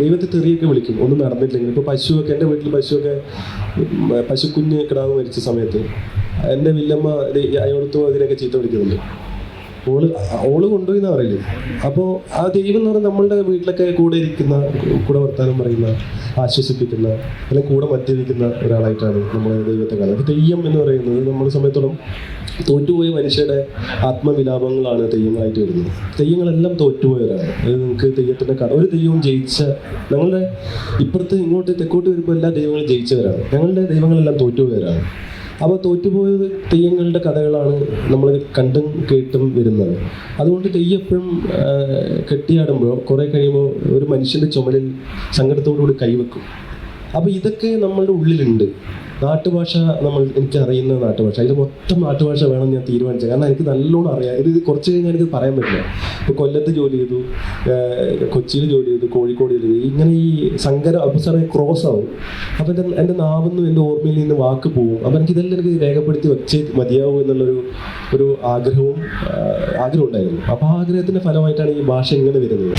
ദൈവത്തെ തെറിയൊക്കെ വിളിക്കും, ഒന്നും നടന്നിട്ടില്ലെങ്കിൽ. ഇപ്പോൾ പശുവൊക്കെ, എൻ്റെ വീട്ടിൽ പശുക്കുഞ്ഞ് കിടാവ് മരിച്ച സമയത്ത് എൻ്റെ വില്ലമ്മ അയോടത്ത് അതിനൊക്കെ ചീത്ത വിളിക്കുന്നുണ്ട്. ഓള് കൊണ്ടുപോയി എന്നാ പറയില്ലേ. അപ്പോൾ ആ ദൈവം എന്ന് പറഞ്ഞാൽ നമ്മളുടെ വീട്ടിലൊക്കെ കൂടെ ഇരിക്കുന്ന, കൂടെ വർത്താനം പറയുന്ന, ആശ്വസിപ്പിക്കുന്ന, അല്ലെങ്കിൽ കൂടെ മദ്യപിക്കുന്ന ഒരാളായിട്ടാണ് നമ്മൾ ദൈവത്തെ കാണുന്നത്. അപ്പോൾ തെയ്യം എന്ന് പറയുന്നത് നമ്മളെ സമയത്തോളം തോറ്റുപോയ മനുഷ്യരുടെ ആത്മവിലാപങ്ങളാണ് തെയ്യങ്ങളായിട്ട് വരുന്നത്. തെയ്യങ്ങളെല്ലാം തോറ്റുപോയവരാണ്. അത് നിങ്ങൾക്ക് തെയ്യത്തിൻ്റെ ഒരു തെയ്യവും ജയിച്ച, ഞങ്ങളുടെ ഇപ്പുറത്ത് ഇങ്ങോട്ട് തെക്കോട്ട് വരുമ്പോൾ എല്ലാ ദൈവങ്ങളും ജയിച്ചവരാണ്. ഞങ്ങളുടെ ദൈവങ്ങളെല്ലാം തോറ്റുപോയവരാണ്. അപ്പോൾ തോറ്റുപോയ തെയ്യങ്ങളുടെ കഥകളാണ് നമ്മൾ കണ്ടും കേട്ടും വരുന്നത്. അതുകൊണ്ട് തെയ്യം എപ്പോഴും കെട്ടിയാടുമ്പോൾ കുറേ കഴിയുമ്പോൾ ഒരു മനുഷ്യൻ്റെ ചുമലിൽ സങ്കടത്തോടുകൂടി കൈവെക്കും. അപ്പോൾ ഇതൊക്കെ നമ്മളുടെ ഉള്ളിലുണ്ട്. നാട്ടുഭാഷ എനിക്കറിയുന്ന നാട്ടുഭാഷ, അതിൽ മൊത്തം നാട്ടുഭാഷ വേണം ഞാൻ തീരുമാനിച്ചത്. കാരണം എനിക്ക് നല്ലോണം അറിയാം. ഇത് കുറച്ച് കഴിഞ്ഞാൽ എനിക്ക് പറയാൻ പറ്റില്ല. ഇപ്പോൾ കൊല്ലത്ത് ജോലി ചെയ്തു, കൊച്ചിയിൽ ജോലി ചെയ്തു, കോഴിക്കോട് ജോലി ചെയ്തു. ഇങ്ങനെ ഈ അവസാനം ക്രോസ് ആവും. അപ്പോൾ എൻ്റെ നാവിൽ എൻ്റെ ഓർമ്മയിൽ നിന്ന് വാക്ക് പോവും. അപ്പോൾ എനിക്കിതെല്ലാം എനിക്ക് രേഖപ്പെടുത്തി വെച്ച് മതിയാവും എന്നുള്ളൊരു ആഗ്രഹം ഉണ്ടായിരുന്നു. അപ്പോൾ ആ ആഗ്രഹത്തിൻ്റെ ഫലമായിട്ടാണ് ഈ ഭാഷ ഇങ്ങനെ വരുന്നത്.